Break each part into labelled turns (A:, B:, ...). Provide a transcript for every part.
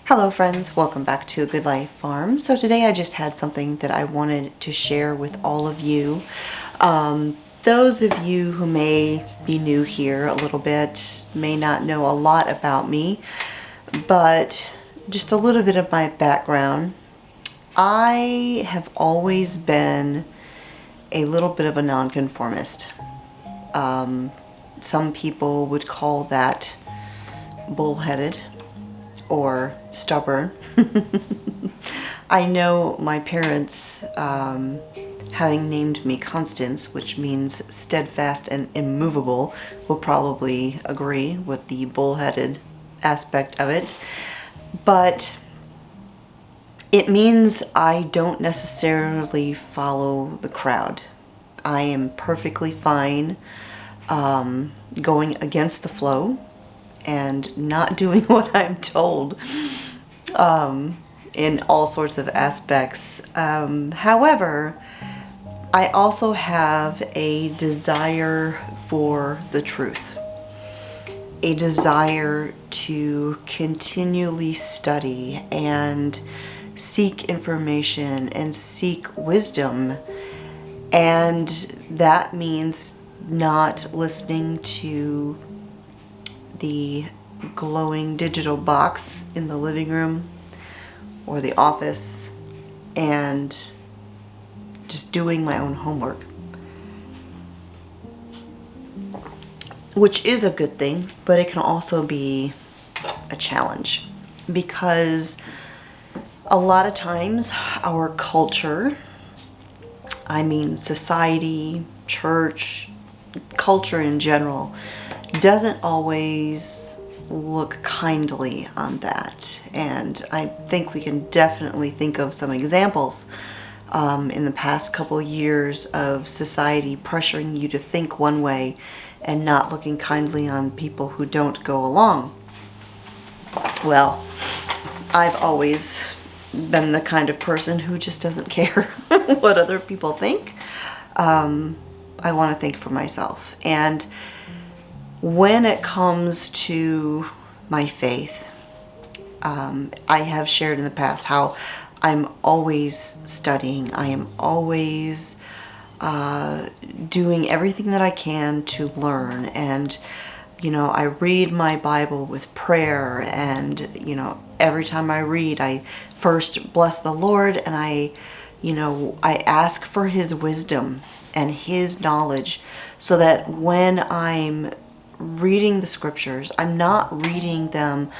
A: Hello friends, welcome back to A Good Life Farm. So today I just had something that I wanted to share with all of you. Those of you who may be new here a little bit may not know a lot about me, but just a little bit of my background. I have always been a little bit of a nonconformist. Some people would call that bullheaded or stubborn. I know my parents, having named me Constance, which means steadfast and immovable, will probably agree with the bullheaded aspect of it. But it means I don't necessarily follow the crowd. I am perfectly fine going against the flow and not doing what I'm told in all sorts of aspects. However, I also have a desire for the truth, a desire to continually study and seek information and seek wisdom, and that means not listening to the glowing digital box in the living room or the office and just doing my own homework, which is a good thing, but it can also be a challenge because a lot of times our culture, I mean society, church, culture in general, doesn't always look kindly on that. And I think we can definitely think of some examples in the past couple years of society pressuring you to think one way and not looking kindly on people who don't go along. Well, I've always been the kind of person who just doesn't care what other people think. I want to think for myself. And when it comes to my faith, I have shared in the past how I'm always studying. I am always doing everything that I can to learn. And, I read my Bible with prayer. And, every time I read, I first bless the Lord and I ask for His wisdom and His knowledge so that when I'm reading the scriptures, I'm not reading them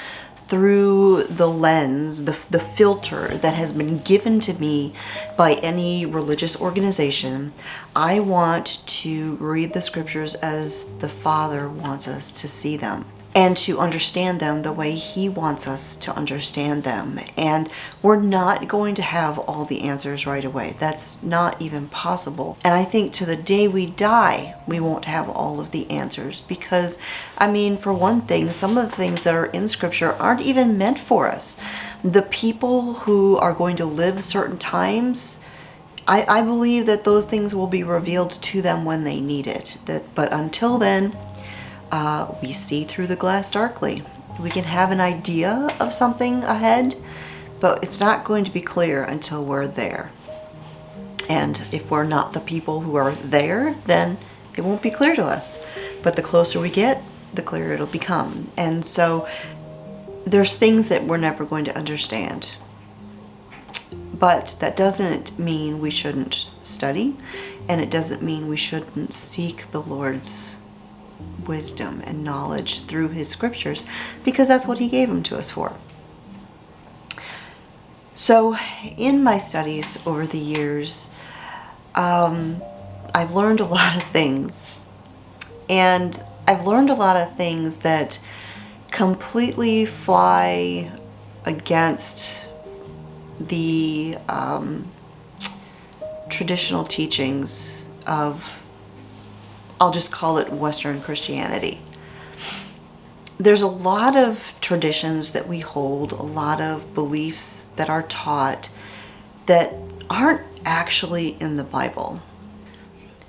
A: through the lens, the filter that has been given to me by any religious organization. I want to read the scriptures as the Father wants us to see them and to understand them the way He wants us to understand them. And we're not going to have all the answers right away. That's not even possible. And I think to the day we die, we won't have all of the answers because, for one thing, some of the things that are in Scripture aren't even meant for us. The people who are going to live certain times, I believe that those things will be revealed to them when they need it. But until then, we see through the glass darkly. We can have an idea of something ahead, but it's not going to be clear until we're there. And if we're not the people who are there, then it won't be clear to us. But the closer we get, the clearer it'll become. And so there's things that we're never going to understand. But that doesn't mean we shouldn't study, and it doesn't mean we shouldn't seek the Lord's wisdom and knowledge through His scriptures, because that's what He gave them to us for. So in my studies over the years, I've learned a lot of things, and I've learned a lot of things that completely fly against the traditional teachings of, I'll just call it Western Christianity. There's a lot of traditions that we hold, a lot of beliefs that are taught that aren't actually in the Bible.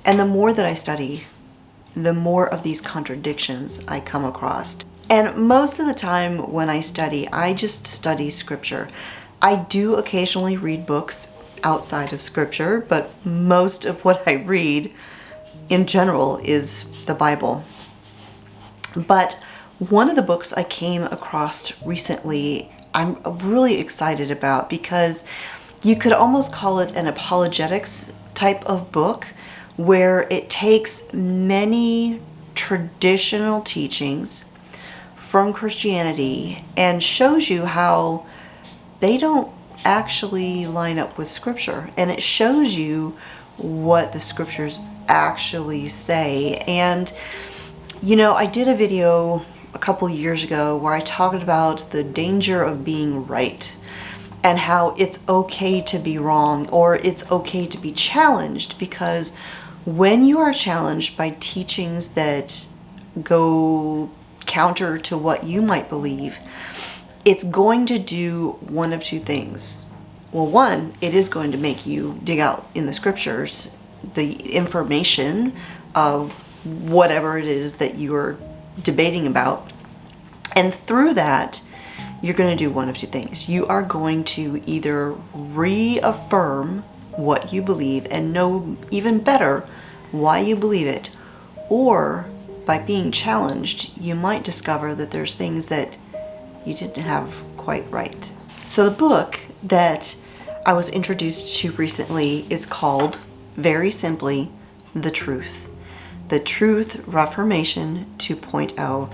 A: And the more that I study, the more of these contradictions I come across. And most of the time when I study, I just study scripture. I do occasionally read books outside of scripture, but most of what I read in general is the Bible. But one of the books I came across recently, I'm really excited about, because you could almost call it an apologetics type of book, where it takes many traditional teachings from Christianity and shows you how they don't actually line up with scripture, and it shows you what the scriptures actually say. And I did a video a couple years ago where I talked about the danger of being right, and how it's okay to be wrong, or it's okay to be challenged, because when you are challenged by teachings that go counter to what you might believe, it's going to do one of two things. Well, one, it is going to make you dig out in the scriptures the information of whatever it is that you're debating about. And through that, you're going to do one of two things. You are going to either reaffirm what you believe and know even better why you believe it, or by being challenged, you might discover that there's things that you didn't have quite right. So the book that I was introduced to recently is called, very simply, The Truth. The Truth Reformation 2.0.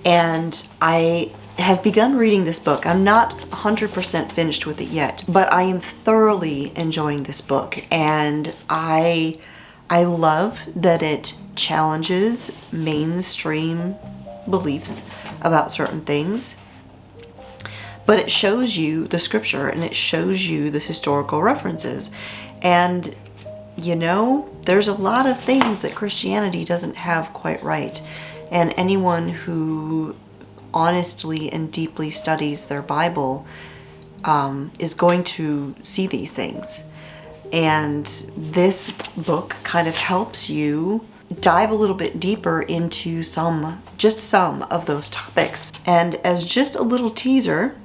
A: And I have begun reading this book. I'm not 100% finished with it yet, but I am thoroughly enjoying this book. And I love that it challenges mainstream beliefs about certain things, but it shows you the scripture and it shows you the historical references. And there's a lot of things that Christianity doesn't have quite right. And anyone who honestly and deeply studies their Bible is going to see these things. And this book kind of helps you dive a little bit deeper into just some of those topics. And as just a little teaser,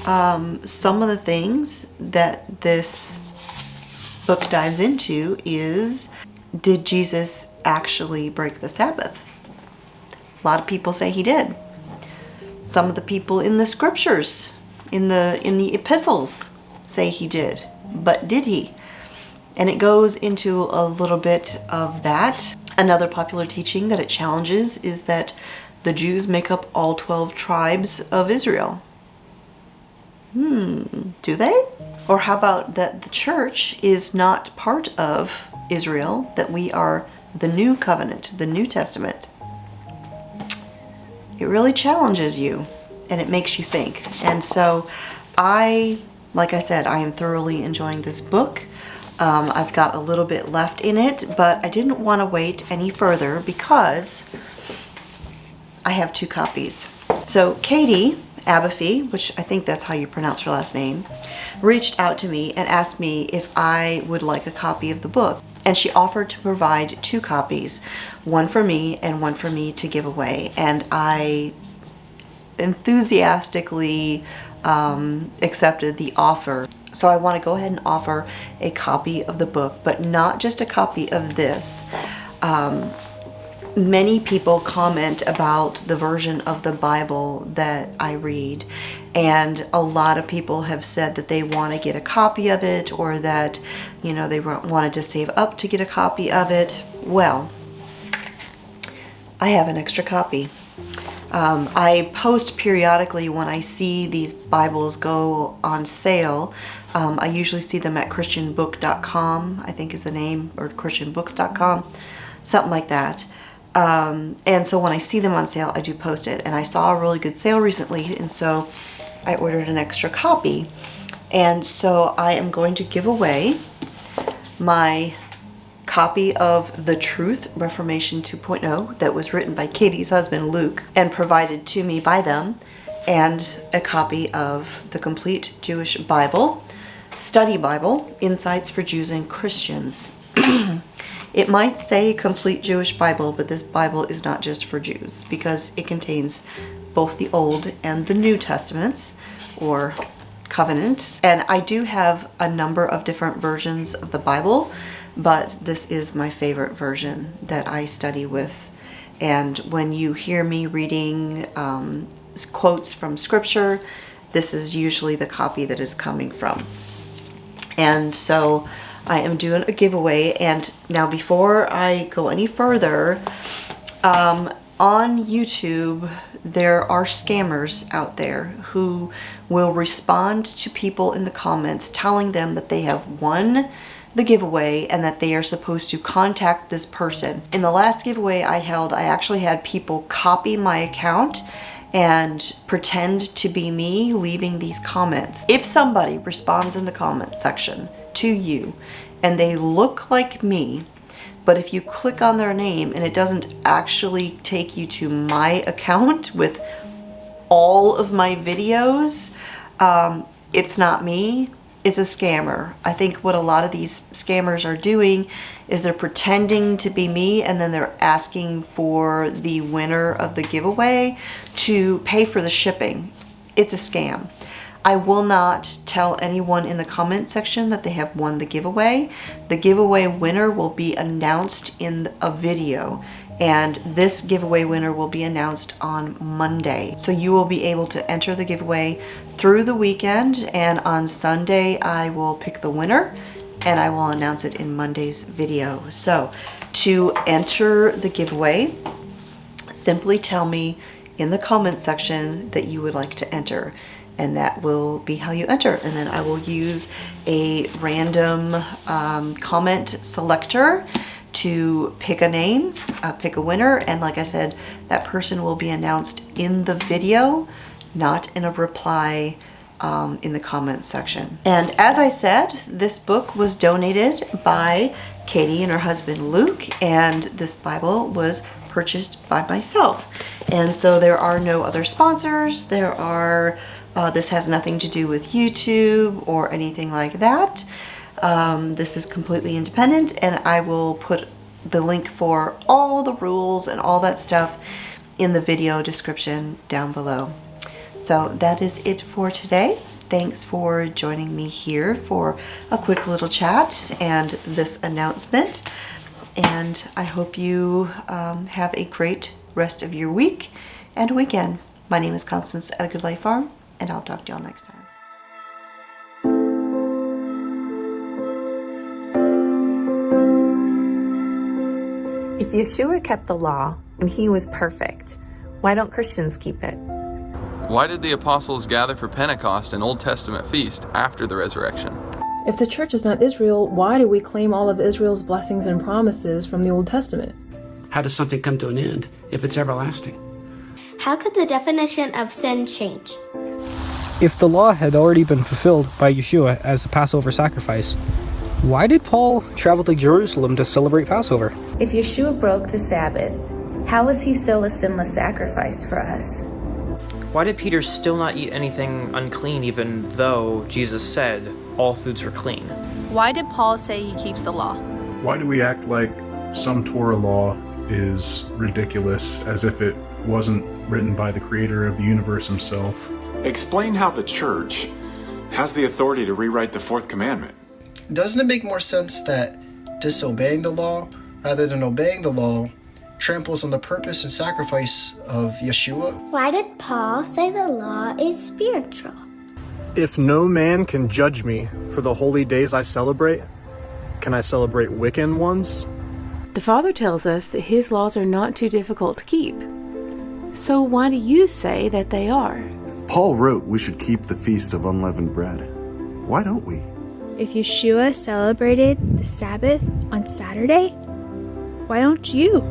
A: some of the things that this book dives into is, did Jesus actually break the Sabbath? A lot of people say he did. Some of the people in the scriptures, in the epistles, say he did. But did he? And it goes into a little bit of that. Another popular teaching that it challenges is that the Jews make up all 12 tribes of Israel. Do they? Or how about that the church is not part of Israel, that we are the new covenant, the New Testament? It really challenges you and it makes you think. And so like I said, I am thoroughly enjoying this book. I've got a little bit left in it, but I didn't want to wait any further because I have 2 copies. So Katie Abafi, which I think that's how you pronounce her last name, reached out to me and asked me if I would like a copy of the book. And she offered to provide 2 copies, one for me and one for me to give away. And I enthusiastically accepted the offer. So I want to go ahead and offer a copy of the book, but not just a copy of this. Many people comment about the version of the Bible that I read, and a lot of people have said that they want to get a copy of it, or that they wanted to save up to get a copy of it. Well, I have an extra copy. I post periodically when I see these Bibles go on sale. I usually see them at christianbook.com, I think is the name, or christianbooks.com, something like that. And so when I see them on sale, I do post it. And I saw a really good sale recently, and so I ordered an extra copy. And so I am going to give away my copy of The Truth Reformation 2.0 that was written by Katie's husband Luke and provided to me by them, and a copy of the Complete Jewish Bible, Study Bible, Insights for Jews and Christians. It might say Complete Jewish Bible, but this Bible is not just for Jews because it contains both the Old and the New Testaments, or covenants. And I do have a number of different versions of the Bible, but this is my favorite version that I study with. And when you hear me reading quotes from scripture, this is usually the copy that is coming from. And so I am doing a giveaway. And now before I go any further, on YouTube, there are scammers out there who will respond to people in the comments telling them that they have won the giveaway and that they are supposed to contact this person. In the last giveaway I held, I actually had people copy my account and pretend to be me leaving these comments. If somebody responds in the comment section to you and they look like me, but if you click on their name and it doesn't actually take you to my account with all of my videos, it's not me, it's a scammer. I think what a lot of these scammers are doing is they're pretending to be me and then they're asking for the winner of the giveaway to pay for the shipping. It's a scam. I will not tell anyone in the comment section that they have won the giveaway. The giveaway winner will be announced in a video, and this giveaway winner will be announced on Monday. So you will be able to enter the giveaway through the weekend, and on Sunday I will pick the winner and I will announce it in Monday's video. So to enter the giveaway, simply tell me in the comment section that you would like to enter, and that will be how you enter. And then I will use a random comment selector to pick a name, pick a winner, and like I said, that person will be announced in the video, not in a reply in the comment section. And as I said, this book was donated by Katie and her husband Luke, and this Bible was purchased by myself. And so there are no other sponsors. There are this has nothing to do with YouTube or anything like that. This is completely independent, and I will put the link for all the rules and all that stuff in the video description down below. So that is it for today. Thanks for joining me here for a quick little chat and this announcement. And I hope you have a great rest of your week and weekend. My name is Constance at A Good Life Farm, and I'll talk to y'all next time.
B: If Yeshua kept the law and he was perfect, why don't Christians keep it?
C: Why did the apostles gather for Pentecost, an Old Testament feast, after the resurrection?
D: If the church is not Israel, why do we claim all of Israel's blessings and promises from the Old Testament?
E: How does something come to an end if it's everlasting?
F: How could the definition of sin change?
G: If the law had already been fulfilled by Yeshua as a Passover sacrifice, why did Paul travel to Jerusalem to celebrate Passover?
B: If Yeshua broke the Sabbath, how is he still a sinless sacrifice for us?
H: Why did Peter still not eat anything unclean even though Jesus said all foods were clean?
I: Why did Paul say he keeps the law?
J: Why do we act like some Torah law is ridiculous, as if it wasn't written by the creator of the universe himself?
K: Explain how the church has the authority to rewrite the fourth commandment.
L: Doesn't it make more sense that disobeying the law, rather than obeying the law, tramples on the purpose and sacrifice of Yeshua?
F: Why did Paul say the law is spiritual?
M: If no man can judge me for the holy days I celebrate, can I celebrate Wiccan ones?
N: The Father tells us that his laws are not too difficult to keep. So why do you say that they are?
O: Paul wrote we should keep the Feast of Unleavened Bread. Why don't we?
P: If Yeshua celebrated the Sabbath on Saturday, why don't you?